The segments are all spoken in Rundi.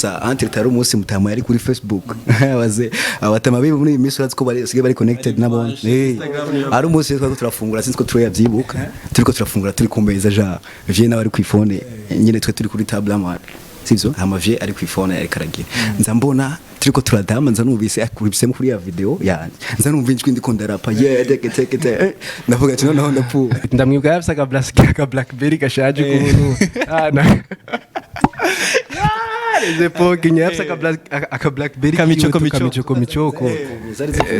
Antre tari umunsi mutama yari kuri Facebook baze abatama bibi muri imisi uratse ko bari connected nabo ari umunsi twako turafungura sinzi ko turayabyibuka turiko turafungura turi ku meza ja vie n'abari ku phone nyine twe turi kuri table amara sivyo amavie ari ku phone yari karagira nza mbona turiko turadama nza numvise akubise kuri ya video yani nza numva injwi ndiko ndarapa teke ndavuga ati noneho ndapu ndamwibwa yafsaga blackberry gashaje ku muntu Eze poki nyafsa aka blackberry kamichoko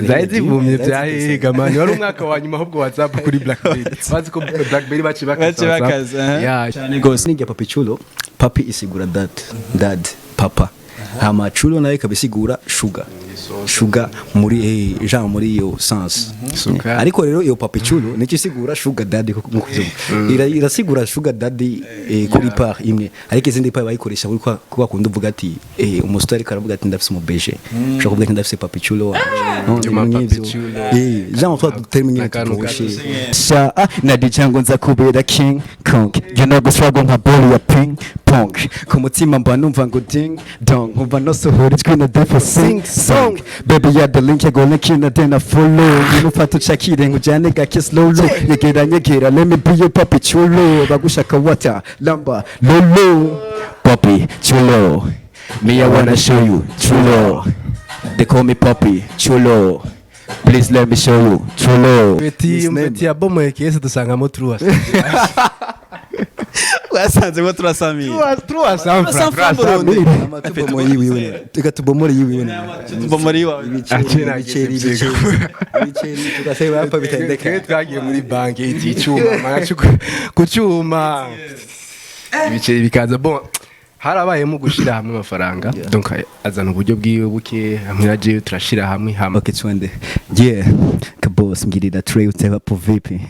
zaidi bumye byahiga man wari umwaka wa nyuma ahubwo WhatsApp kuri blackberry bazi ko blackberry baci bakaza ya cyane gose ninge Papichulo papi isigura dad papa hama chulo naye kabisigura sugar muri genre muri yo sens ariko rero iyo Papichulo niki sigura sugar daddy irasigura sugar daddy kuri part imwe ariko izindi part bayikoresha kuri kwa kundi uvuga ati umusitari karavuga ati ndafise umubeje ushaka kuvuga ati ndafise Papichulo genre toi terminer karushi sa nadichango nza kubera king kong you know go struggle nka ball ya ping pong ku mutima mba numva ngo ding dong umva no sohora twina defo sing song baby ya the link go link in then I follow you fatu chakire ngujane gake slow nyegera let me be your Papichulo bagushaka water lamba lolo Papichulo me I wanna show you Chulo they call me Papichulo please let me show you Chulo beti abomo yekese dusangamo truas wasanze ko turasamiye truas amatubomo yiwe teka tubomore yiwe tubomore yiwe ibiceri tugaseba bapa bitendeka twagiye muri banki y'icuma maracu kucuma ibiceri bikaza bon harabayemo gushira hamwe amafaranga donc azana uburyo bwiwe buke hamwe naje turashira hamwe hamwe twende kabos ngirira tray uteba po vipi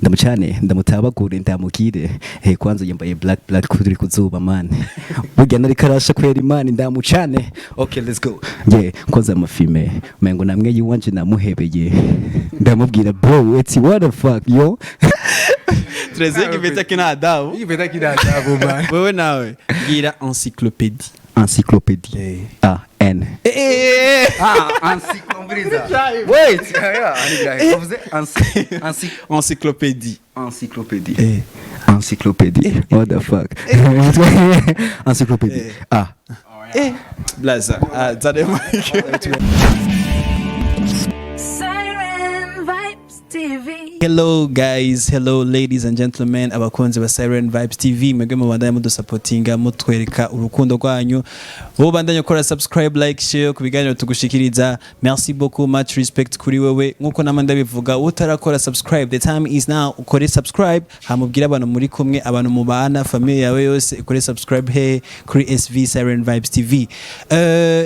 ndamucane ndamutabagure ndamugire kwanza yambaye black kuri kuzuba man burya nari karasha kwera imani ndamucane okay let's go kwanza amafime mengo namwe yiwanje namuhebeye ndamubwira bro it's what the fuck yo Trezege beta kina adabu man wewe nawe gira encyclopédie N encyclopédie wait encyclopédie what the fuck encyclopédie blaza zadema Siren Vibes TV. Hello guys, hello ladies and gentlemen, abakunzi ba Siren Vibes TV, mwebwe mubandanya mudusupportinga mutwereka urukundo rwanyu. Bo bandanya kora subscribe, like, share ku biganiro tugushikiriza. Merci beaucoup, much respect kuri wewe. Nkuko namanda bivuga utarakora subscribe, the time is now. Ukore subscribe, hamubwira abantu muri kumwe, abantu mubana, family yawe yose ukore subscribe kuri SV Siren Vibes TV.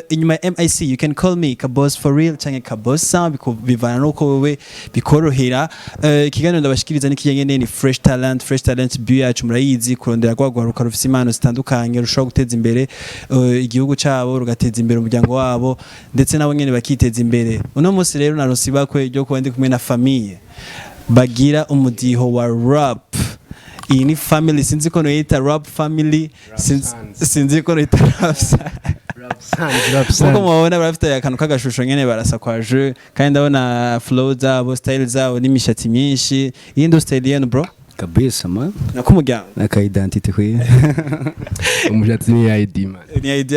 Inyuma MIC, you can call me Kabos for real canke Kabos bivana nuko wewe bikorohera. Ikiganiro ndabashikiriza n'ikijyanye ni fresh talent bio yacu murayizi kurondera kwagwaruka rufise impano zitandukanye rushobora guteza imbere igihugu cyabo rugateza imbere umuryango wabo ndetse nabo nyene bakiteza imbere. Uno munsi rero naronse bakwe ryo kuba ndi kumwe na famille bagira umudiho wa rap. Iyi ni family sinzi ko noyita rap family sinzi ko noyita rap Uko mubona barafite akantu kagashusho nyene barasa kwa jeu kandi ndabona flow zabo style zabo n'imishatsi myinshi iyi style yenu bro kabisa man nakumuryango naka identity kwe umushatsi ni ID man ni ID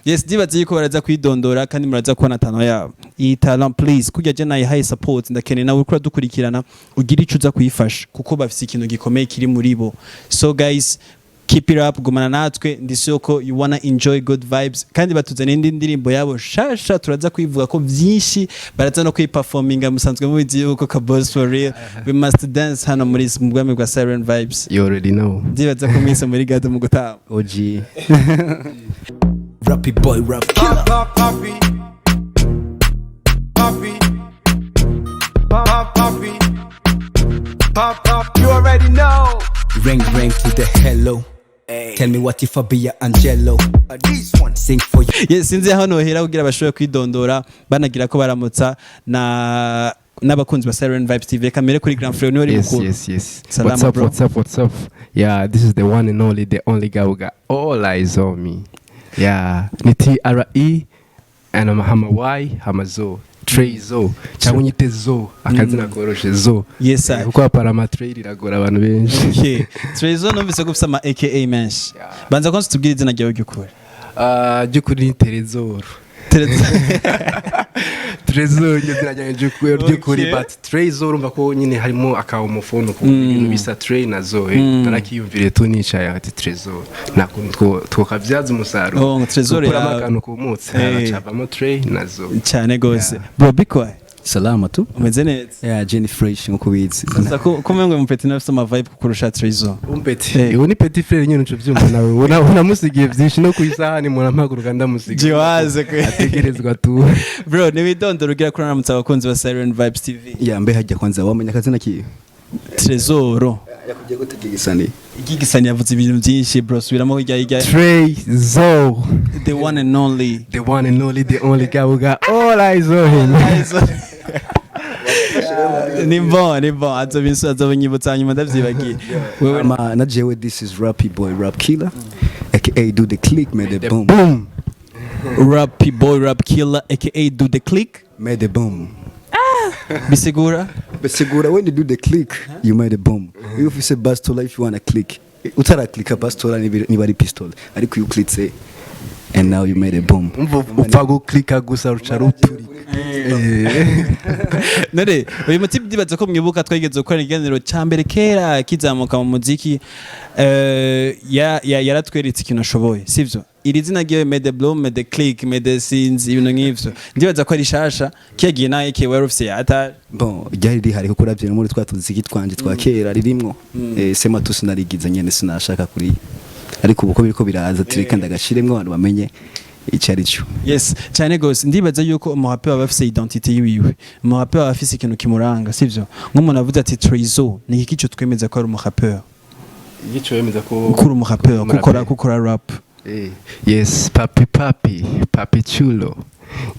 yes dibaze yuko baraza kwidondora kandi muraza kubona tano yabo iyi talent please kujya je nayi high support ndakene nawe kuri dukurikirana ugira ico uza kuyifasha kuko bafise ikintu gikomeye kiri muri bo so guys keep it up gumana natwe ndisoko you wanna enjoy good vibes kandi batuzana indi ndirimbo yabo shasha turaza kwivuga ko byinshi baraza no kwiperforminga musanzwe mu bizi yuko Kabos for real we must dance hano muri mugwame gwa Siren Vibes you already know dibaza ko mwese muri gado mu gutaha OG Rappy boy rap killer Pop you already know ring to the hello tell me what if I be your Angelo this one sing for you yes sinzi hano hera kugira bashoye kwidondora banagira ko baramutsa na n'abakunzi ba Siren Vibes TV kamere kuri Grand Frère niwe mukuru yes what's up yeah this is the one and only the only guy who got all eyes on me yeah ni TRE and hama Y hama zo Trezo cyangwa unyite zo akazina koroshe zo yes sir kuko aparama trade iragora abantu benshi okay Trezo numvise ko ufite ama aka menshi banza ko tubwire izina ryawe ry'ukuri ry'ukuri ni Trezor Trezor ry'ukuri but Trezor urumva ko nyine harimo akahomofono ku bintu bisa Trey na zo narakiyumvire tu nicaye ati Trezor nakuntu twokavyaza umusaruro Trezor ya akantu kumutse acavamo Trey na zo cyane gose bro bikwaye salama tu umeze neza yeah Jenny fresh nko kubizi gusa ko mwe mupeti nafite ama vibe kurusha Trezor umpeti ubu ni petit frère nyine uco vyumva nawe unamusigiye vyinshi no kuyisahani mu mpaguruka ndamusigiye jiwaze ko ategerezwa tu bro ni widondo rugira kuri namutsa abakunzi ba Siren Vibes TV yeah mbe hajya kwanza wamenya akazina kiyo Trezor yakujye gutegisani igigisani yavuze ibintu byinshi bro subiramo hirya Trezor the one and only the only guy who got all eyes on him ni bon azobanyibutsa nyuma ndavyibagiye wewe na jewe this is Rappy Boy Rap Killer aka do the click made the boom Rappy Boy Rap Killer aka do the click made the boom bisigura when you do the click you made a boom if you say bastola if you want to click utara click bastola ni bari pistol ariko you click say and now you made a boom upfa go clicka gusa ruca ruturi nare uyu mutipe dibaza ko mwibuka twageze gukora iganiro cyambere kera kizamuka mu muziki yaratweretse ikintu ashoboye sivyo iri zina giye made the bloom made the click made the scenes ibintu nk'ivyo ndibaza ko ari shasha kiyagiye naye ke were office ata bon ryari rihari ko kuravye muri twatuziki twanje twa kera ririmwo sema tusinarigiza nyene sinashaka kuri ariko ubuko biriko biraza tireka ndagashiremwe abantu bamenye icari cyo yes cyane gose ndibaza yuko umuhape aba afise identité yiwe umuhape aba afise ikintu kimuranga sivyo nk'umuntu avuze ati Trezor ni iki cyo twemeza ko ari umuhape igico yemeza ko ukuri umuhape gukora rap yes Papichulo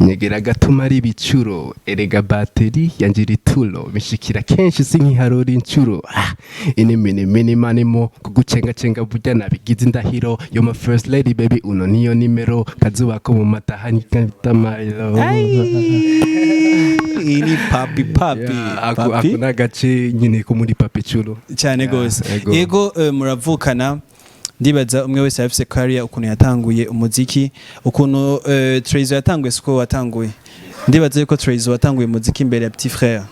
nyegera gatuma ari bicuro erega bateri yanjira itulo bishikira kenshi sinkiharora incuro ini mini manimo kugucenga burya nabigize indahiro yo my first lady baby uno niyo nimero kazuba ko mu matahani kitamayiro ini papi ako nagace nyine ko muri Papichulo cyane gose yego muravukana ndibaza umwe wese afise career ukuntu yatanguye umuziki ukuntu Trezor yatanguye siko watanguye ndibaza yuko Trezor watanguye umuziki imbere ya petit frère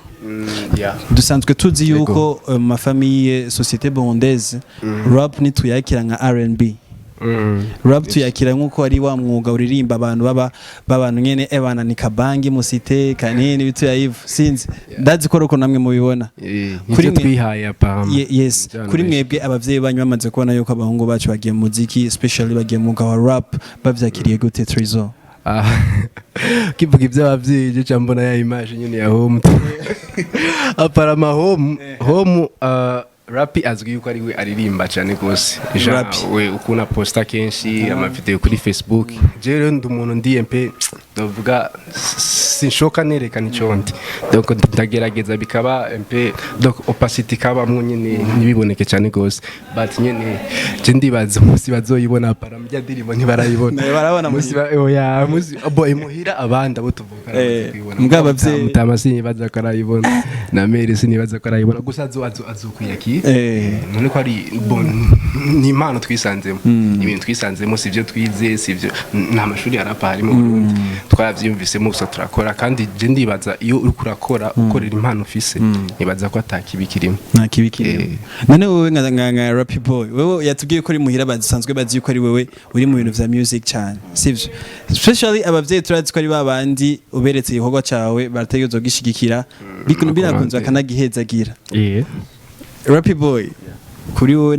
dusanzwe tuzi yuko ma famille société burundaise rap ni tuyakira nka R&B rap tuyakira nkuko ari wa mwuga uririmba abantu babantu nyene ebana ni kabangi musite kanini bitu ya Yves sinzi ndazi ko roko namwe mubibona kuri twihaye apa yes kuri mwebwe abavyeyi banyu bamaze kubona yuko abahungu bacu bagiye muziki especially bagiye mu mwuga wa rap bavyakiriye gute Trezor kivuga iby'abavyeyi cyo mbona ya image nyine ya home aparama home Rappy azwi yuko ari we aririmba cyane gose we ukuna posta kenshi amavideo kuri Facebook jero ndumuntu ndi MP ndavuga sinshoka nerekana iconde donc ndagerageza bikaba MP donc opacity kaba mu nyine nibiboneke cyane gose but nyine je ndibaza musi bazoyibona para mujya ndirimbo ntibarayibona barabona musi oya musi boy muhira abandi abo tuvuga mbwabavye mutamasi baza karayibona na mere sinibaza karayibona gusa azokwiyaki none ko ari bon ni impano twisanzemo ibintu twisanzemo sivyo twize sivyo nta mashuri yarapa harimo Burundi twavyumvisemo gusa turakora kandi je ndibaza iyo uri kurakora ukorera impano ufise nibaza ko atakibikirimo nta kibikirimo none wowe nka Rappy Boy wewe yatubwiye ko ari muhira basanzwe bazi yuko ari wewe uri mu bintu vya music cyane sivyo especially abavyeyi turazi ko ari babandi uberetse igikorwa cawe barategereje gishigikira bikuntu birakunze akanagihezagira Rappy Boy kuri wowe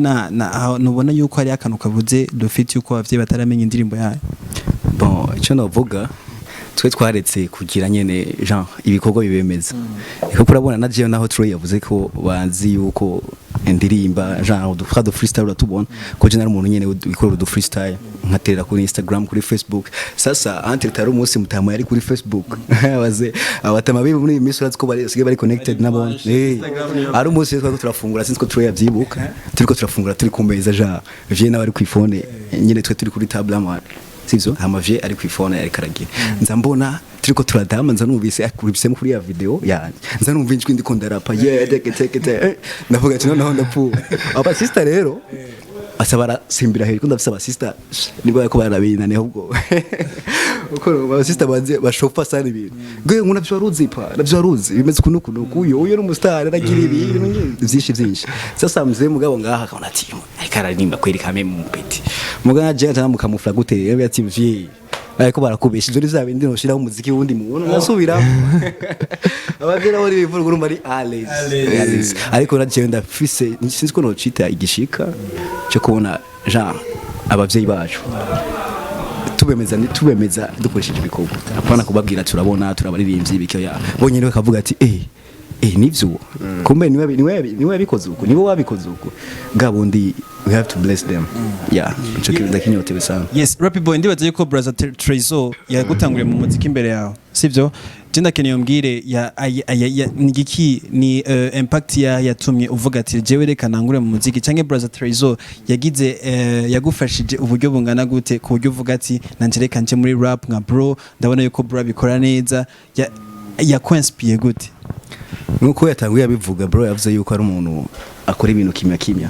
nubona yuko ari akantu kavuze dufite yuko abavyeyi bataramenya indirimbo yayo bon icyo navuga twe twaretse kugira nyene genre ibikorwa bibemeza iko kurabona na jewe naho Troy yavuze ko banzi yuko indirimba genre udufra do freestyle uratubona ko je nari umuntu nyene ukora do freestyle nkaterera kuri Instagram kuri Facebook sasa antre tari umunsi mutama yari kuri Facebook baze abatama bibi muri imisi urazi ko bari connected nabone ari umunsi twako turafungura sinzi ko Troy yavyibuka turiko turafungura turi kumeza genre je nawe ari ku phone nyene twe turi kuri table amana sivyo hamavye ari ku phone yari karagira nza mbona turiko turadama nza numvise akubisemo kuri ya video yanjye nza numva injwi ndiko ndarapa teke ndavuga ati noneho ndapfuye aba sister rero asabara simbira heri kunda bisaba sister nibo yako barabinane ahubwo uko aba sister banze bashofa sana ibintu gwe nguna byaruzi pa nabyaruzi bimeze kunuku uyo n'umustar aragira ibintu byinshi sasa mzee mugabo ngaha akabona ati aikararimba kweri kame mu peti muganga je atamukamufra gute yabe ati mvye ariko barakubesha izo rizabe ndi noshiraho umuziki wundi mubona nasubira abavera bari bivuga urumva ari Alice ariko naje ndafise sinzi ko no cita igishika cyo kubona Jean abavyeyi bacu tubemeza dukoresheje ibikorwa apana kubabwira turabona turabaririmbyi bikyo ya bonyene bakavuga ati nivyo kumbe niwe yabikoze uko nibo wabikoze uko gabundi we have to bless them ico kintu ndakinyotewe sana. Yes, Rappy Boy ndibaza yuko brother Trezor yagutanguriye mu muziki imbere yawe sivyo jenda keneye umbwire nigiki ni impact yatumye uvuga ati jewe reka nangure mu muziki canke brother Trezor yagize yagufashije uburyo bungana gute ku buryo uvuga ati nanje reka nje muri rap nka bro ndabona yuko bro bikora neza yakwenspire gute nuko yatanguye abivuga bro yavuze yuko ari umuntu akora ibintu kimya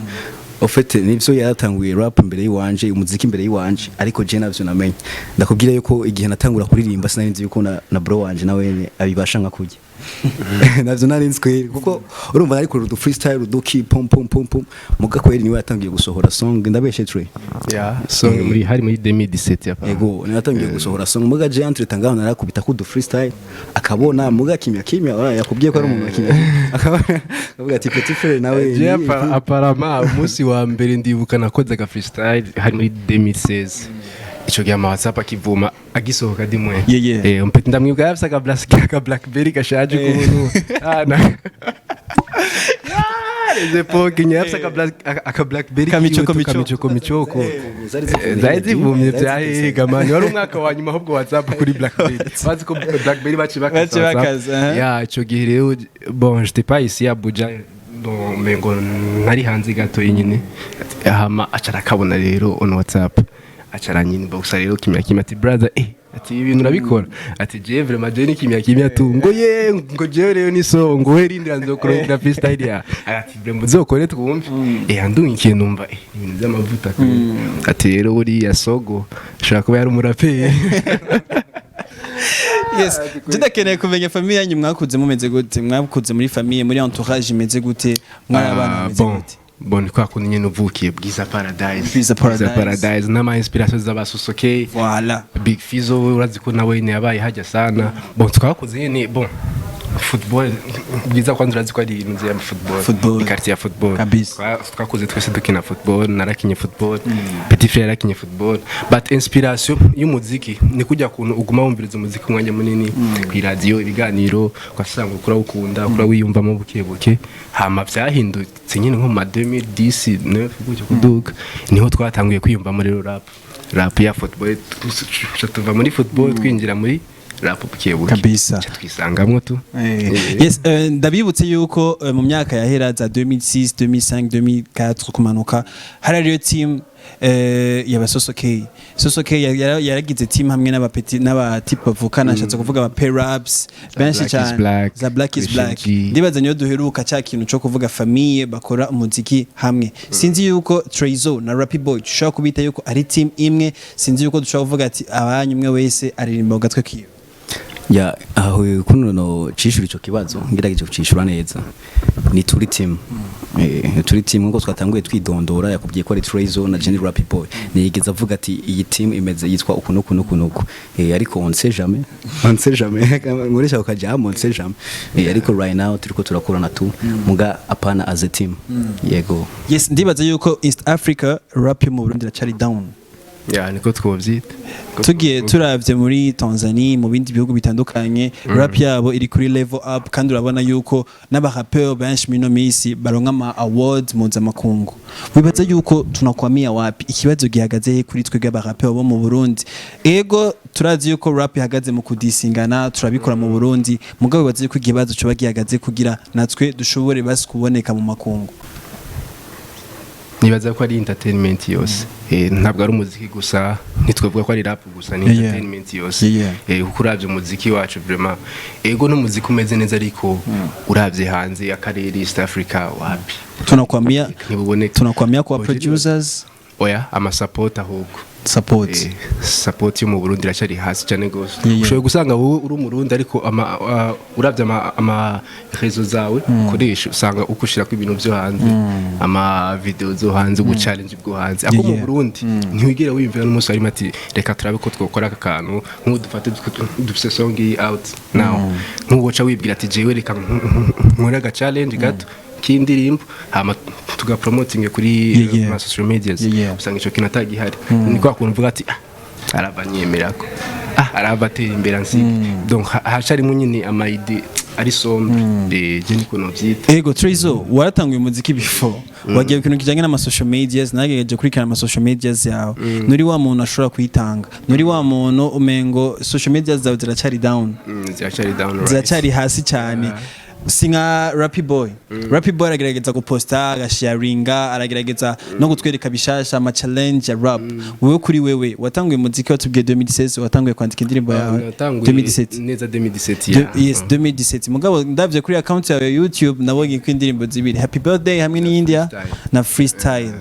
ofete nivyo yaratanguye rap imbere yiwanje umuziki imbere yiwanje ariko je navyo namenye ndakubwira yuko igihe natangura kuririmba sinarinzi yuko na bro wanje nawe abibasha nka kujya navyo narinzwe kuko urumva ariko rudu freestyle ruduki pom muga kweri niwe yatangiye gusohora song ndabeshe Trey song muri hari muri 2017 yapa yego natangiye gusohora song muga je entre tangana narakubita ku du freestyle akabona muga kimya yakubwiye ko ari umuntu kimya akavuga ati petit frère nawe je aparama umunsi wa mbere ndibuka nakoze ga freestyle hari muri 2016 ico gihe WhatsApp akivuma agisohoka dimwe umpeti ndamwibwa yafisa ka blackberry gashaje kubuntu Ize poki nyafisa ka blackberry kamichoko zaidi vumye byahiga man wari umwaka wa nyuma ahubwo WhatsApp kuri blackberry bazi ko blackberry bakaza ico gihe rero bon j'étais pas ici à Abuja donc mengo nari hanze gato nyine hama acara kabona rero on WhatsApp acara nyine boxa rero kimya ati brother ati ibintu urabikora ati je vraiment je ni kimya tu ngo je rero ni so ngo werindira nzokorera freestyle ya ati brembo zokore twumve andunga ikintu numva ibintu by'amavuta ati rero uri ya sogo shaka kuba yari umuraperi. Yes, ndakeneye kumenya famille yanyu mwakuze mumeze gute mwakuze muri famille muri entourage imeze gute mwari abana bameze gute bon kwa kundi nyene uvukiye Bwiza Paradise n'ama inspiration z'abasusoke voilà Big Fizzo urazi ko nawe ne yabaye hajya sana bon twakoze nyene bon football Bwiza kwanza urazi ko ari inzu ya football ikarti ya football twakoze twese dukina football narakinye football Petit Frère yarakinye football but inspiration y'umuziki ni kujya kuntu uguma wumviriza umuziki umwanya munini ku radio ibiganiro kwasanga ukura ukunda ukura wiyumvamo bukebuke hama byahindutse nyine nko ma 2010 9 gutyo kuduka niho twatanguye kwiyumva muri rap ya football tuva muri football twinjira muri rap bukebuke kabisa twisangamwe tu yes ndabibutse yuko mu myaka yahera za 2006 2005 2004 kumanuka hari team y'abasosoke yaragize team hamwe n'abapeti n'abatipe bavukana nshatse kuvuga aba Perabs benshi cyane za Black is Black ndibaza niyo duheruka cya kintu cyo kuvuga famille bakora umuziki hamwe sinzi yuko Trezor na Rappy Boy dushaka kubita yuko ari team imwe sinzi yuko dushaka kuvuga ati abanyu umwe wese aririmba gatwe kiyo ya aho kuno cishura ico kibazo ngirageje kucishura neza ni turi team ngo twatanguye twidondora yakubwiye ko ari Trezor na Jenny Rappy Boy nigeze avuga ati iyi team imeze yitwa ukunukunukunuku ariko on sait jamais ngoresha ukaja on sait jamais ariko right now turiko turakorana tu muga apana as a team yego yes ndibaza yuko East Africa rap mu Burundi racari down niko twovyita tugiye turavye muri Tanzania mu bindi bihugu bitandukanye rap yabo iri kuri level up kandi urabona yuko n'abarapeur benshi mino misi baronka ama awards mpuzamakungu wibaza yuko tunakwamia wapi ikibazo gihagaze kuri twe bw'abarapeur bo mu Burundi ego turazi yuko rap ihagaze mu kudisingana turabikora mu Burundi mugabo wibaza yuko ikibazo cyo bagihagaze kugira natwe dushobore basi kuboneka mu makungu nibaza ko ari entertainment yose ntabwo ari umuziki gusa ntitwavuga ko ari rap gusa ni entertainment yose kuko uravye umuziki wacu vraiment ego n'umuziki umeze neza ariko uravye hanze akarere East Africa wapi tunakwamia kwa producers oya ama support ahubwo support yo mu Burundi iracari hasi cyane gose ushoboye gusanga wowe uri umurundi ariko uravye ama rezo zawe ukoresha usanga ukushira ko ibintu byo hanze ama video zo hanze ubu challenge bwo hanze ako mu Burundi ntiwigere wiyumvira n'umunsi ari mati reka turabe ko twokora aka kantu nk'udufate dufise song out now nk'uwoca wibwira ati jewe reka nkora ga challenge gato kindirimbo hama tuga promoting kuri ma social media usanga ico kintu atagihari niko akumva ati arabanyemerako arabatera imbere nsi donc hashari munyine ama ide ari sombre je niko no vyita ego Trezo waratanguye umuziki before wagiye ikintu kijanye n'ama social medias nagejeje kurikana ama social medias yawe nuri wa muntu ashobora kwitanga nuri wa muntu umengo social medias zawe ziracari down ziracari hasi cyane singa Rappy Boy aragerageza guposta agasharinga aragerageza no gutwereka bishasha ama challenge ya rap wewe kuri wewe watanguye muziki watubwiye 2016 watanguye kwandika indirimbo yawe 2017 neza 2017 yes 2017 mugabo ndavye kuri account yawe ya YouTube nabonye ko indirimbo zibiri Happy Birthday hamwe ni India na Freestyle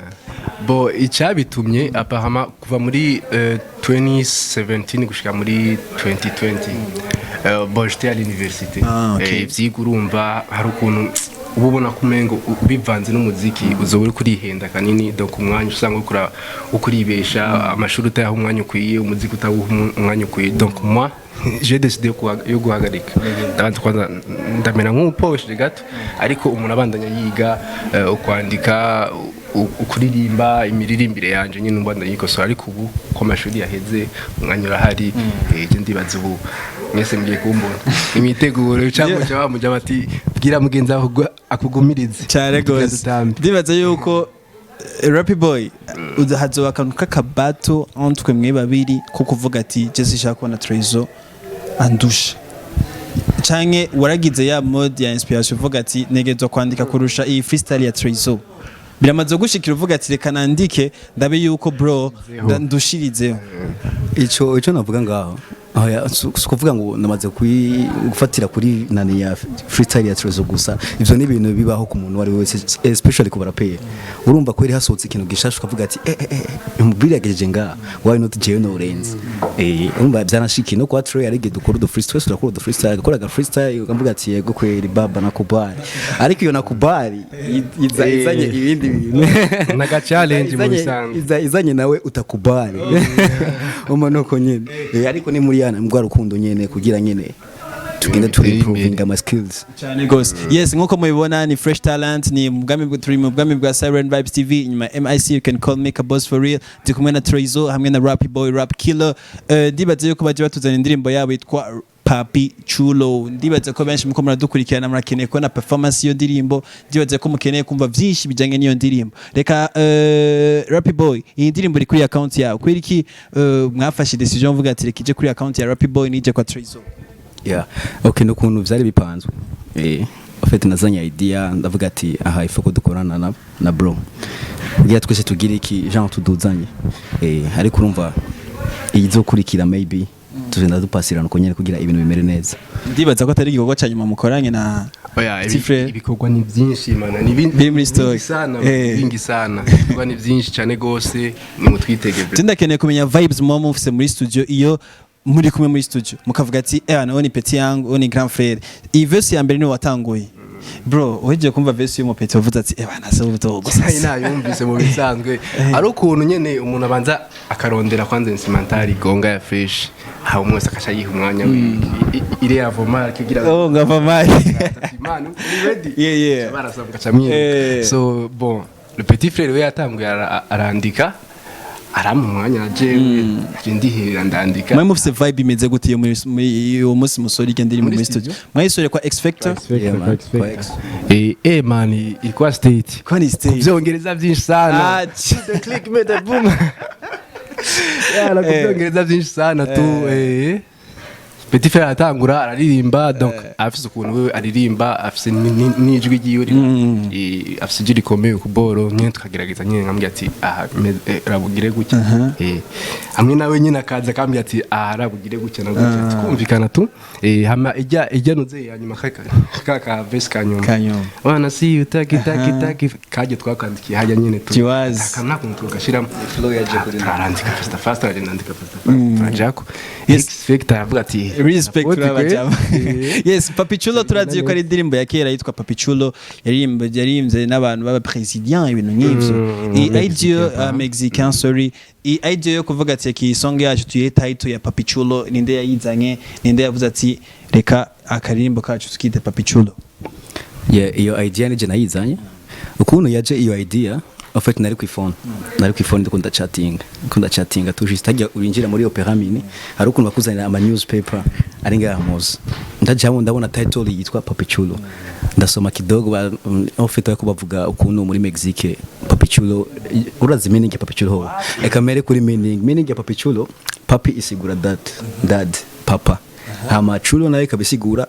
bo icabitumye apahama kuva muri 2017 gushika muri 2020 bo j'étais à l'université vyigurumva hari ukuntu ubona kumengo bivanze n'umuziki uzobe uri kurihenda kanini donc umwanya usanga ukuribesha amashuri utayaha umwanya ukwiye umuziki utayaha umwanya ukwiye donc moi j'ai décidé yo guhagarika ndabanza kwanza ndamera nk'umuposhe gato ariko umuntu abandanya yiga ukwandika ukuririmba imiririmbire yanje nyine umbanda yikosora ariko ubu ko amashuri yaheze umwanya urahari je ndibaza ubu mwese mgiye kumbona imiteguro cyangwa bamuja bati bwira mugenzi aho akugumirize cyane gose ndibaza yuko Rappy Boy uzahazo akantu kakabato antwe mwe babiri ko kuvuga ati je sishaka kubona Trezo andusha canke waragize ya mode ya inspiration uvuga ati negezwa kwandika kurusha iyi freestyle ya Trezo biramaze gushikira uvuga ati reka nandike ndabe yuko bro ndushirizeho ico navuga ngaho kuvuga ngo namaze gufatira kuri nani ya freestyle ya Trezo gusa ivyo ni ibintu bibaho ku muntu wari wese especially ku barapeye urumva ko iri hasotse ikintu gishasha ukavuga ati umubirageje nga why not jewe no range urumva byanashiki no kwa Trezo yarige dukora do freestyle turakora do freestyle gakora ga freestyle ukamvuga ati yego kweri baba nakubali ariko iyo nakubali izanye ibindi bintu naga challenge mu bisanzwe izanye nawe utakubali umanoko nyene ariko ni muri yana mbwa rukundo nyene kugira nyene tugenda improving ama skills cyane gose yes nkuko mubibona ni Fresh Talent ni mubwami bwa Siren Vibes TV inyuma MIC you can call me a boss for real ndi kumwe na Trezo hamwe na Rappy Boy Rap Killer ndibaze yuko baje batuzana indirimbo yabo yitwa Papichulo ndibaze ko benshi muko muradukurikirana murakeneye ko na performance yo ndirimbo ndibaze ko mukeneye kumva byinshi bijanye niyo ndirimbo reka Rappy Boy iyi ndirimbo iri kuri account yawe kwiriki mwafashe decision mvuga ati rekije kuri account ya Rappy Boy nije kwa Trezo okay no kuntu vyari bipanzwe afite nazanya idea ndavuga ati aha ifoko dukorana na bro ngiye twese tugira iki genre tuduzanye ariko urumva izokurikira maybe tuzenda dupasirana uko nyene kugira ibintu bimere neza ndibaza ko atari igikorwa cyanyuma mukoranye na ibikorwa ni byinshi mana ni bingi sana ibikorwa ni byinshi cyane gose ni mutwitege ndakeneye kumenya vibes mama ufise muri studio iyo muri kumwe muri studio mukavuga ati nawe ni petit yangu ni grand frère iyi verse ya mbere ni watanguye bro uheje kumva verse yo mu petit wavuze ati nasa ubutogo gusa yumvise mu bisanzwe ari ukuntu nyene umuntu abanza akarondera kwanza instrumental gonga ya fresh ha umwese akasha yiha umwanya ire yavoma kigira ngavoma imana ready barasabwa camye so bon le petit frère we yatanguye arandika aramu mwanya jewe ndihirira ndandika mwe mufise vibe imeze gute muri umunsi musori igende muri studio mwayisore kwa X Factor man ilikuwa state kwani state kuvyongereza byinshi sana the click made the boom la kuvyongereza byinshi sana tu Petit Frere atangura araririmba donc afise ukuntu wewe aririmba afise n'ijwi ryiwe afise ijwi rikomeye ku boro nyene tukagerageza nyene nkambwira ati rabugire gutya hamwe nawe nyene akaza akambwira ati rabugire gutya na gutya tukumvikana tu hama ijya noze yanyuma ka verse kanyuma wana si utaki kaje twakandikiye hajya nyene tu akamna kuntu tugashiramo flow yaje kuri arandika fast arandika fast Jaco expect avuga ati respect turabajama. Yes, Papichulo turazi ko ari indirimbo ya kera yitwa Papichulo yarimbye n'abantu baba president ibintu nk'ivyo idea mexicain sorry idea yo kuvuga ati ki song yacu tuye title ya Papichulo ninde yayizanye ninde yavuze ati reka akaririmbo kacu tukite Papichulo. Yeah, iyo idea nije nayizanye ukuntu yaje iyo idea en fait nari ku phone ndikunda chatting tujiste hajya urinjira muri opera mini hari ukuntu bakuzanira ama newspaper ari ngaha muzi ndajamo ndabona title yitwa Papichulo ndasoma kidogo en fait bako bavuga ukuntu muri Mexique Papichulo urazi meaning ya Papichulo ekamere kuri meaning ya Papichulo papi isigura dad papa hama chulo nawe kabisigura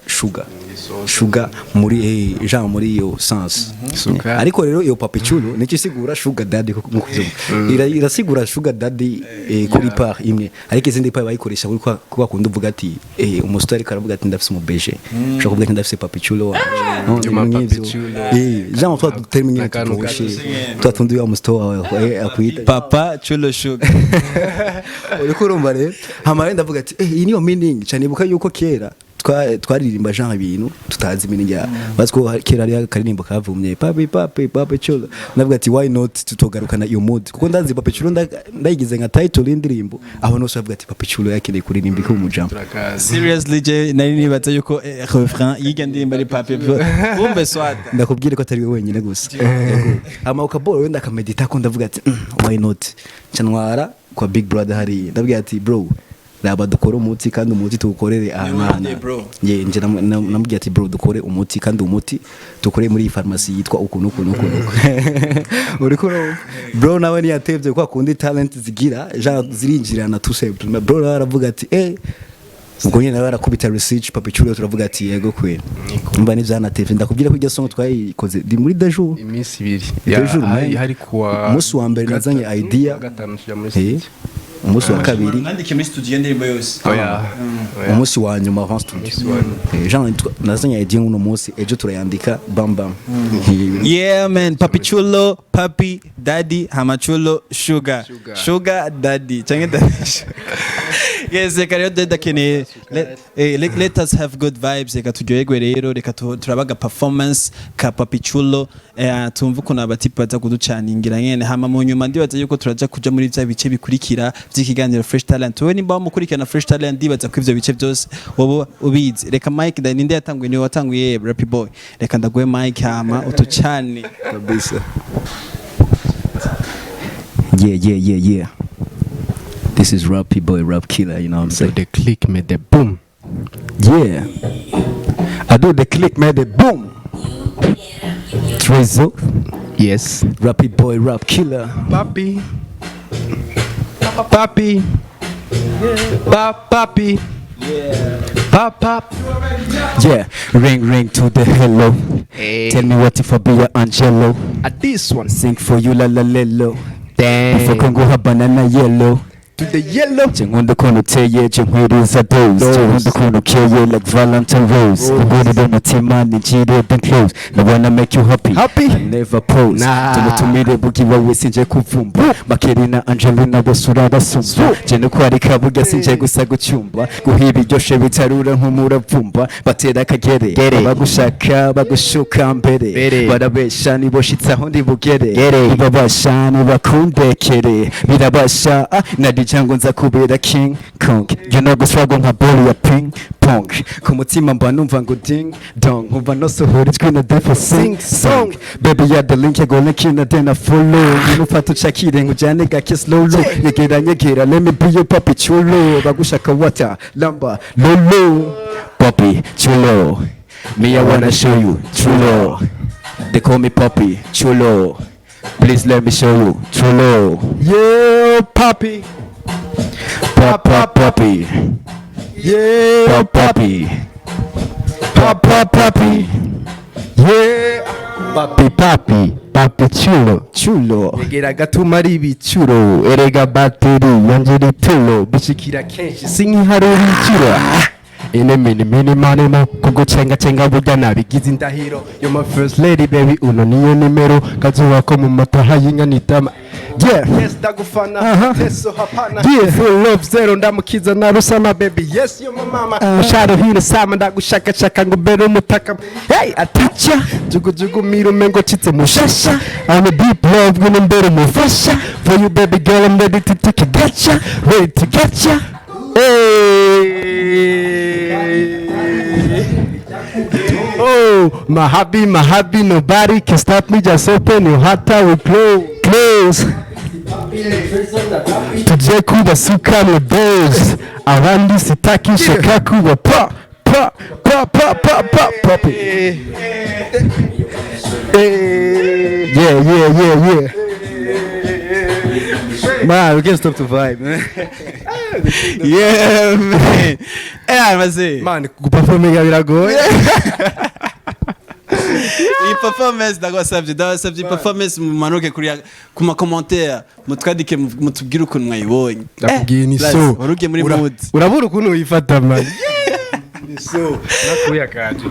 sugar muri genre muri yo sens ariko rero iyo Papichulo nico isigura sugar daddy irasigura sugar daddy kuri part imwe ariko izindi part bayikoresha kuba kundi uvuga ati umusitari karavuga ati ndafise umubeje ushaka kuvuga ati ndafise Papichulo genre toi terminer toi tundu ya musto akwita papa chulo sugar uriko urumva rero hama renda avuga ati iyi niyo meaning cyane buka yuko kera twaririmba genre ibintu tutazi meaning ya baziko kera ari akaririmbo kavumye papi chulo navuga ati why not tutogarukana iyo mood kuko ndazi Papichulo ndayigize nka title y'indirimbo aho no bavuga ati Papichulo yakeneye kuririmba ko umujambo seriously je nari nibaza yuko refrain yiga ndirimba ari papi bombe swata ndakubwire ko atari we wenyine gusa ama ukaboro wenda akamedita ko ndavuga ati why not chanwara kwa big brother hari ndavuga ati bro raba dukore umuti kandi umuti tuwukorere ahantu ye nje namubwiye ati bro dukore umuti kandi umuti tukore muri pharmacy yitwa ukuntu uriko bro nawe ni yatevye kwa kundi talent zigira zirinjirana tu simple bro aravuga ati ubwo nyine barakubita research Papichulo turavuga ati yego kwe mba ni byanatevye ndakubwira ko iryo song twayikoze di muri dejour iminsi 2 hari kuwa umunsi wa mbere nazanye idea umunsi wa kabiri nandike muri studio ndirimbo yose umunsi wa nyuma avant studio Jean nazanye idea uno munsi ejo turayandika bam yeah man Papichulo papi daddy hamachulo sugar daddy change daddy yes reka dadakene let us have good vibes reka turyoherwe rero reka turabaga performance ka Papichulo tumva ukuntu abatipe baza kuducaningira nyene hama mu nyuma ndibaza yuko turaja kuja muri bya bice bikurikira by'ikiganiro Fresh Talent we nimba mukurikirana Fresh Talent ndibaza ko ivyo bice byose wobo ubizi reka Mike ninde yatanguye ni watanguye Rappy Boy reka ndaguye Mike hama utucane kabisa yeah this is Rappy Boy rap killer you know what I'm saying the click made the boom yeah I do the click made the boom Trezo yes Rappy Boy rap killer papi yeah ring to the hello tell me what if I be your angelo at this one sing for you la lelo damn before Congo ha banana yellow to the yellow Chengondo kono teye chenkwiriza dose Chengondo kono keye like Valentine Rose Ngori do mutima ninjire then close I wanna make you happy I never pose Tumutumire bugi wawe sinje kuvumba Makerina Angelina bosura basumba Jeno kwari kabuga sinje gusa gucyumba Guhiba iryoshe bitarura nk'umuravumba Batera akagere Bagushaka bagushuka mbere Barabesha niboshitsaho ndi bugere Ibabasha nibakundekere Birabasha Nadichango nza kubera King Kong you know guswago nka ball ya ping pong ku mutima mba numva ngo ding dong umva no sohorijwe na defo sing song baby ya the link go link in then I follow you fatu chakire ngujane gake slow nyegera let me be your Papichulo bagushaka water lamba lolo Papichulo me I wanna show you true love they call me Papichulo please let me show you true love yeah papi Papi Yeah, papi. Papi. Yeah. papi Papichulo egera gatuma ari ibicuro erega bateri yanje ritulo bishikira kenshi sinkiharura ikiro ine mini manemo kugucenga burya nabigize indahiro yo my first lady baby uno niyo nimero kazuba ko mu mataha y'inka nitama yes dagufana teso hapana full love zero ndamukiza na rusama baby yes yo mama usharo hino sama ndagushaka ngo mbere umutaka hey atacha jugu mirume ngo chitse mushasha I'm a deep love ngo mbere mufasha for you baby girl I'm ready to take a getcha ready to getcha oh my hobby nobody can stop me just open your heart we close tuje kuba suka mu days abandi sitaki shaka kuba pa yeah man we can't stop to vibe man. Yeah man maze man guperforminga biragoye iyi performance ndagwasabye performance mumanuke kuri kuma commentaire mutwadike mutubwire ukuntu mwayibonye ndakubwiye ni so uruge muri mood urabura ukuntu wifata man so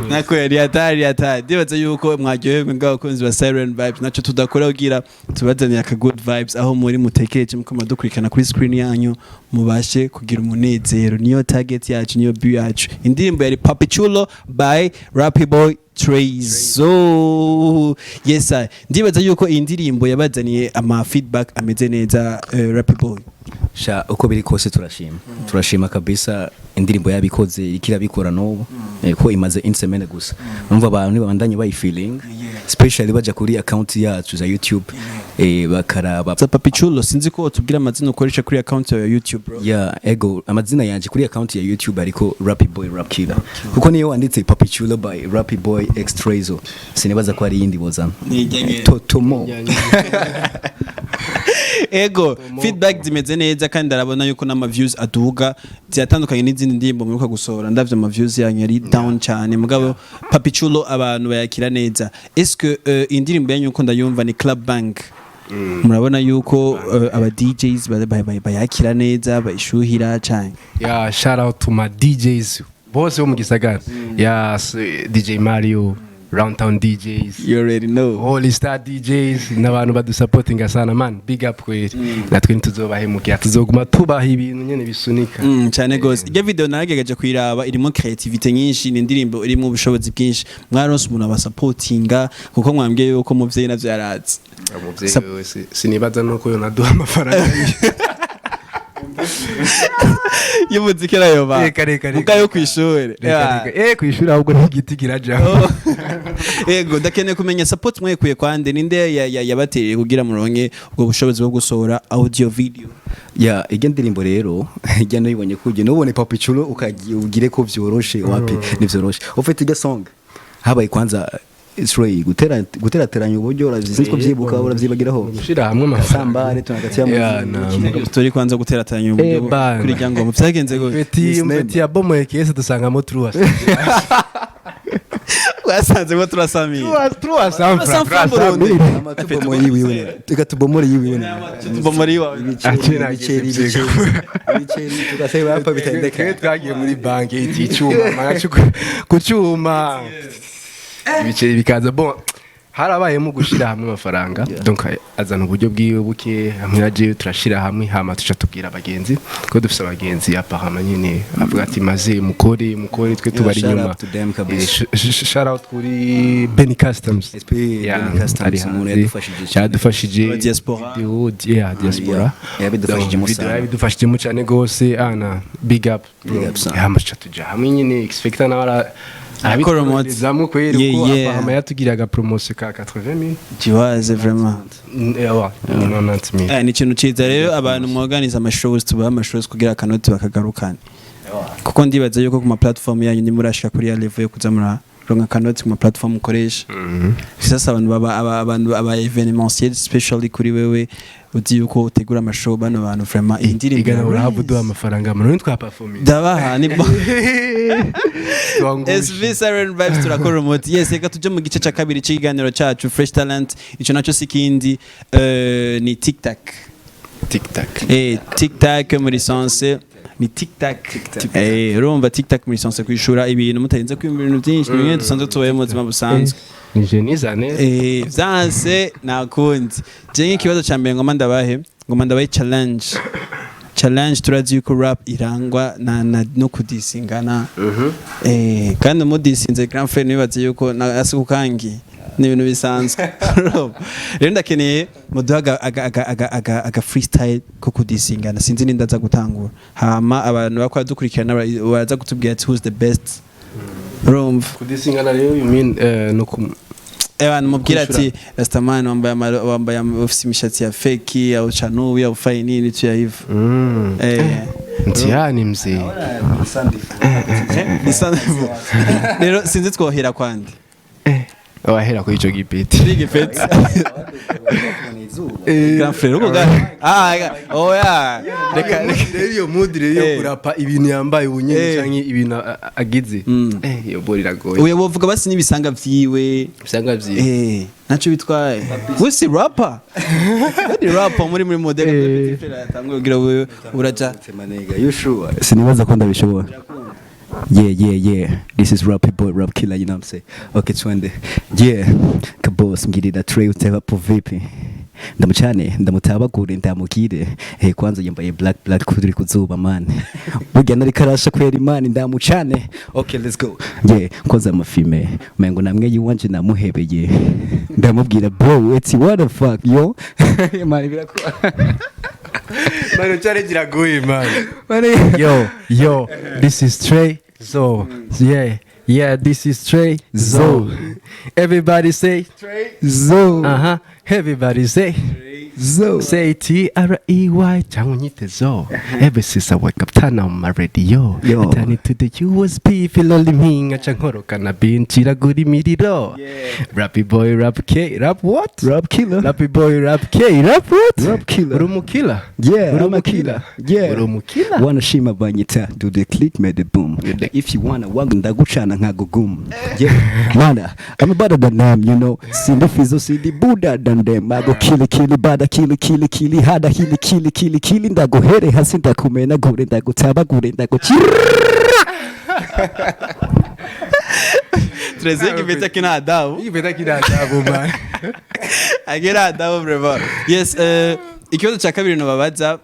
nakuya yari atari ndibaza yuko mwaryohewe ngabakunzi ba Siren Vibes naco tudakora kugira tubazanira aka good vibes aho muri mutekereje muko madukurikana kuri screen yanyu mubashe kugira umunezero niyo target yacu niyo view yacu indirimbo yari Papichulo by Rappy Boy Trezo yes ndibaza yuko iyi ndirimbo yabazaniye ama feedback ameze neza Rappy Boy sha uko biri kose turashima kabisa indirimbo yabikoze ikirabikora n'ubu ko imaze insemene gusa numva abantu babandanye bayi feeling especially baje kuri account yacu za YouTube bakaraba Papichulo sinzi ko tubwira amazina ukoresha kuri account ya YouTube bro yeah ego amazina yanje kuri account ya YouTube ariko Rappy Boy Rap Killer kuko niyo wanditse Papichulo by Rappy Boy X Trezo sinibaza ko ari yindi bozana totomo ego feedback zimeze neza kandi arabona yuko n'ama views aduga byatandukanye n'izindi ndimbo muruka gusohora ndavye ama views yanyu yari down cyane mugabo Papichulo abantu bayakira neza est-ce que indirimbo yanyu uko ndayumva ni Club Bank murabona yuko aba DJs bayakira neza bayishuhira cyane yeah shout out to my DJs bose bo mu gisagara yes DJ Mario Roundtown DJs you already know Holy Star DJs n'abantu badusupportinga sana man big up kweli natwe ntuzobahemukira tuzoguma tubaha ibintu nyene bisunika cyane gose iyo video naragegeje kwiraba irimo creativity nyinshi n'indirimbo irimo ubushobozi bwinshi mwaronse umuntu abasupportinga kuko mwambwiye yuko muvyeyi navyo yaratse muvyeyi sinibaza nuko yo naduha amafaranga y'umuziki nayo ba mukayo kwishuri kwishuri ahubwo n'igiti kirajaho ego ndakeneye kumenya support mwekuye kwande ninde yabatereye kugira muronke ubwo bushobozi bwo gusohora audio video ya igendirimbo rero ijya nabibonye kuje nubone Papichulo ukagire ko vyoroshe wapi nivyoroshe ufite ga song habaye kwanza Israel guterateranya uburyo urazinzwe byibuka uravyibagiraho gushira hamwe amasambare tunagatia mu story kwanza guterateranya uburyo kuri ryango mu byagenze go beti ya bomo ekese dusanga mo truas wasanze ngo turasamiye amatubomo yiwiwe tukatubomora yiwiwe tubomora yiwa ibiceri tugasaba bapa bitendeka twagiye muri banki y'icuma kucuma ibiceri bikaza bon harabayemo gushira hamwe amafaranga donc azana uburyo bwiwe buke hamwe naje turashira hamwe hama tuca tubwira abagenzi ko dufise abagenzi apparemment nyine avuga ati maze mukore twe tubari inyuma shout out kuri Benny Customs yadufashije diaspora yabidufashije cyane gose ana big up hama tuca tuja hamwe nyine expecta na zamu kweli ko apparemment yatugiraga promotion ka 80000 jiwaze vraiment ni ikintu ciza rero abantu mworganiza amashows tubaha amashows kugira akanoti bakagarukana kuko ndibaza yuko ku ma platform yanyu ndimurashika kuri ya level yo kuza ronka kanoti mu platform ukoresha sasa abantu aba evenementiel especially kuri wewe uzi yuko utegura amashow bano bantu vraiment indirimbo igana urahabuduha amafaranga mu twa performing dabaha ni bo SV Siren Vibes turakora umuti yes reka tuje mu gice ca kabiri c'ikiganiro cacu Fresh Talent ico naco sikindi ni TikTok TikTok muri sense ni TikTok urumva TikTok muri sense kwishura ibintu mutarinze kwimba ibintu byinshi bimwe dusanzwe tubaye mu buzima busanzwe ni genizane vyanse nakundi je ikibazo ca mbere ngoma ndabahe challenge turazi yuko rap irangwa no kudisingana kandi umudisinze grand frère nibaze yuko asikukangi ni ibintu bisanzwe rero ndakeneye muduha aga freestyle ko kudisingana sinzi nindaza gutangura hama abantu bakwa dukurikirana baza kutubwira ati who's the best rumva kudisingana rero you mean no Ewan mubwira ati Rastaman wambaye ofisi mishatsi ya fake au chanubi au faini ni tu ya hivyo ntiani mzee rero sinzi twohera kwandi wahera ko ico gipeti grand frère uko oya reka rero mood rero kurapa ibintu yambaye ubunyene canke ibintu agize yo borira goye uye bovuga basi nibisanga vyiwe naco bitwaye wese rapper ni rapper muri model atangwe kugira wewe uraja you sure sinibaza ko ndabishobora Yeah. This is Rappy Boy, Rap Killer, you know what I'm saying? Okay, twende. Yeah, kabos mgirira tray uteba po vipi. Ndamuchane, ndamutabagure, ndamugire. Kwanza yambaye black kuduri kuzuba man. Burya nari karasha kwera imani ndamuchane. Okay, let's go. Yeah, kwanza amafime. Mengo namwe yiwanje namuhebeye. Ndamubwira bro, it's what the fuck, yo. Man birakwa. Mano chare giragoye man. Yo, this is Trey. So, yeah, this is Trey. So, everybody say Trey. So, everybody say Zo. Say T-R-E-Y, changonyite Zo. Ever since I wake up, turn on my radio. Turn it to the USB, feel only me. Ngachankoroka na binchira guri miriro. Rappy boy, rap K, rap what? Rap killer. Rappy boy, rap K, rap what? Rap killer. Urumu killer. Yeah, I'm a killer. Yeah. Urumu killer. Wanna shima banyita, do the click, made the boom. If you wanna wagu ndaguchana ngagugum. Yeah, mana, I'm better than them, you know. See the fizzle, see the Buddha than them. I go kill bada kili hada kili ndago here hasi ndakumena gore ndago taba gore ndago Treze kibeta kina adabu man. Agira adabu bravo. Yes, ikibazo cha kabiri no babaza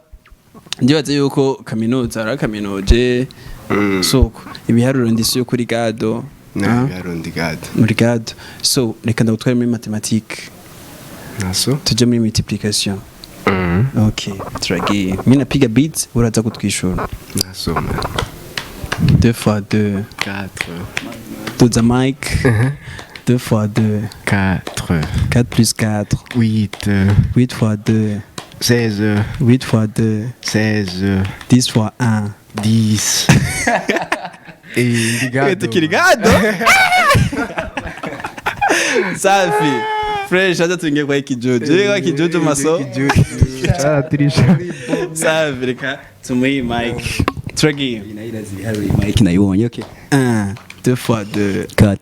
ndibaza yuko kaminuza ara kaminuje soko ibiharuro ndisi yo kuri gado muri gado so reka ndagutwara muri mathematique naso tuje muri multiplication. Okay, turagiye. Mimi napiga beats uraza kutwishura. Naso man. 2 fois 2 4. Tout mic. 2 fois 2 4. 4 plus 4 8. 8 fois 2 16. 8 fois 2 16. 10 fois 1 10. Ligado. Safi. Fresh acha tuingie kwa kijojo maso. Safi reka tumuhi mic. Tragi. Mic na yonye okay. 1 2 fois 2 4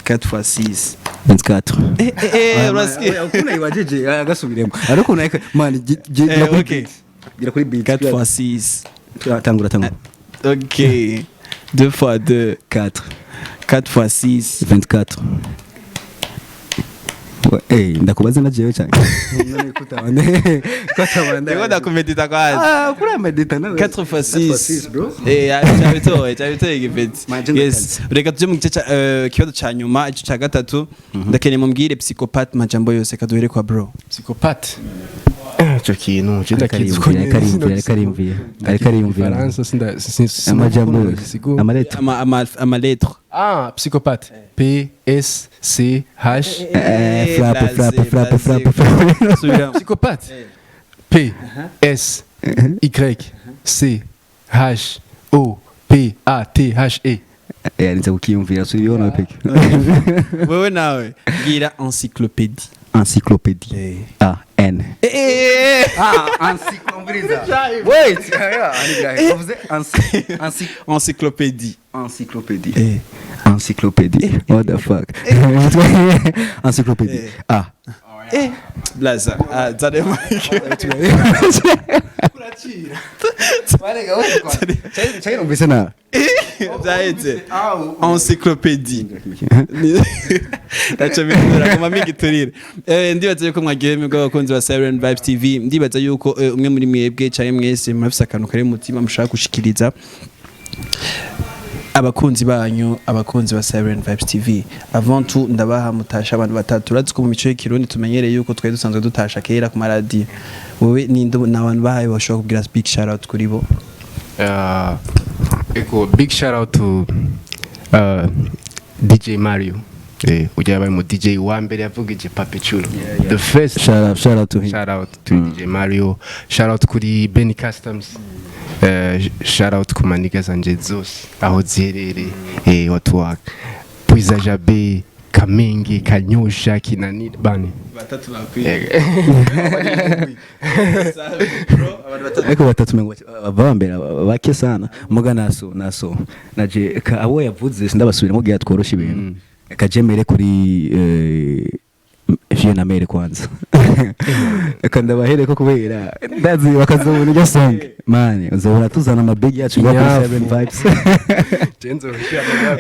4 fois 6 24. Raski. Ukuna iwajeje agasubiremo. Ariko naika man gira okay. Gira kuri beat 4 fois 6. Tangura. OK. 2 fois 2 4 4 fois 6 24. Ndakubaza na jewe cyane. None kutabane. Ndiko ndakumedita kwanza. Kura medita nawe. 4 fois 6 bro. Chabitoye gifeti. Yes. Reka tuje mu gice kibazo ca nyuma ico ca gatatu. Ndakeneye mumbwire psychopath majambo yose kaduhere kwa bro. Psychopath. Cyo kintu karimvira. Faransa sinda amajambo amalettre. Psychopath. P S C H frappe. Psychopath. P S Y C H O P A T H E. yarinze kukiyumvira sibibona peke wewe nawe gira encyclopédie N encyclopédie wait encyclopédie encyclopédie what the fuck encyclopédie blaza zade mike Chai umvise na zaite encyclopédie ndacha bindura kama mingi turire ndibaza yuko mwagiheme bw'abakunzi ba Siren Vibes TV ndibaza yuko umwe muri mwebwe cyane mwese murafise akantu kare mutima mushaka gushikiriza abakunzi banyu abakunzi ba Siren Vibes TV avant tout ndabaha mutasha abantu batatu uratse ko mu mico y'ikirundi tumenyereye yuko twari dusanzwe dutasha kera ku maradi wowe nindo n'abantu bahaye bashobora kugira big shout out kuri bo big shout out to DJ Mario ujya baye mu DJ wa mbere yavugije Papichulo the first shout out to him shout out to DJ Mario shout out kuri Benny Customs shout out ku maniga zanje zose aho ziherere watu wa Puiza Jabe Kamingi Kanyosha Kinanira bane batatu bakwiye ariko batatu mengo abambera bake sana muga naso naje abo yavuze sindabasubira mugiye tworosha ibintu kajemere kuri Viena mere kwanza kanda bahere ko kubera ndazi bakazobona iryo song man uzobona tuzana amabegi yacu ya 7 vibes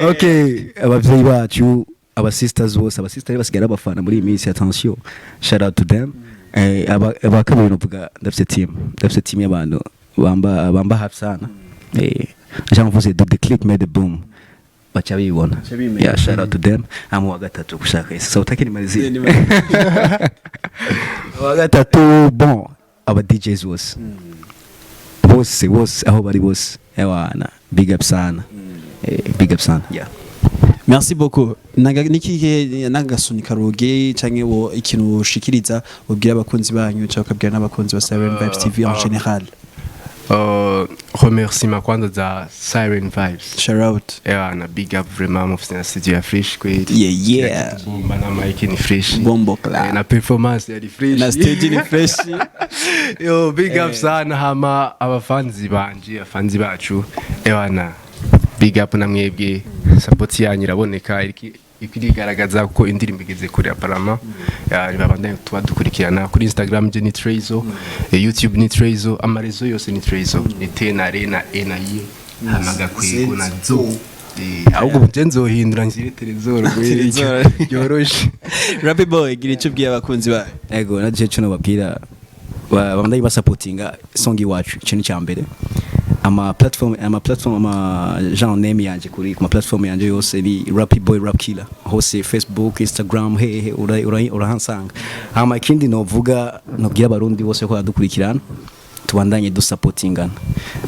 okay abavyeyi bacu aba sisters bose aba sisters basigara abafana muri iyi minsi attention shout out to them abakabiri novuga ndafite team y'abantu bamba hafi sana jean mvuze do the click made the boom bacha bibona yeah shout out to them amu wa gatatu gushaka isi so takini malizi wa gatatu bon aba DJs bose aho bari bose ewana big up sana yeah merci beaucoup nikihe nagasunika roge canke wo ikintu ushikiriza ubwira abakunzi banyu cyangwa kabwira n'abakunzi ba Siren Vibes TV en général remerciement kwanza za Siren Vibes shout out na big up vraiment mufite studio ya fresh kweli yeah bomba na mic ni fresh bombo klar na performance ya fresh na stage ni fresh yo big up sana hama abafanzi banje abafanzi bacu na big up na mwebwe support yanyu iraboneka ikirigaragaza ko indirimbo igeze kuri aparama babandanye tuba dukurikirana kuri Instagram je ni Trezo YouTube ni Trezo amarezo yose ni Trezo ni tenare na enayo hamaga kwego na zo ahubwo mugenzo hindura ngire Trezor yoroshe Rapid Boy gira icyo bwiye abakunzi ba ego naje cyo babwira babandanye basupportinga song iwacu ikintu cyambere ama platform ama genre name yanje kuri kuma platform yanje yose ni Rapid Boy Rap Killer hose Facebook Instagram urahansanga ama ikindi novuga nobwira abarundi bose ko badukurikirana tubandanye dusupportingana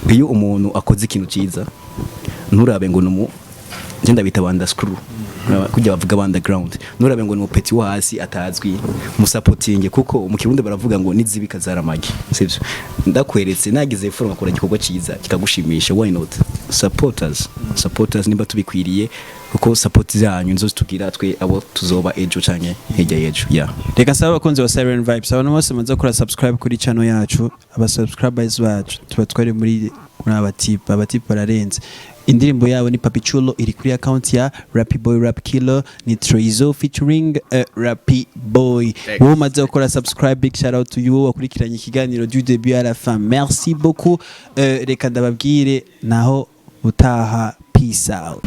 iyo umuntu akoze ikintu cyiza nturabe ngo numu ngenda bita banda screw kujya bavuga underground nurabe ngo ni peti wa hasi atazwi musupportinge kuko mu kirundi baravuga ngo nizibika zaramagi sivyo ndakweretse nagize forum akora gikorwa cyiza kikagushimisha why not supporters nimba tubikwiriye kuko support zanyu nzo tugira twe abo tuzoba ejo canke hejya yejo yeah reka saba abakunzi ba Siren Vibes abantu bose manza kora subscribe kuri channel yacu aba subscribers bacu tuba twari muri abatipa bararenze indirimbo yabo ni Papichulo iri kuri account ya Rapid Boy Rap Killer ni Trezo featuring Rapid Boy wowe maze gukora subscribe big shout out to you wakurikiranye ikiganiro du début à la fin merci beaucoup reka ndababwire naho utaha peace out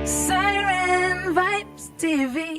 Siren Vibes TV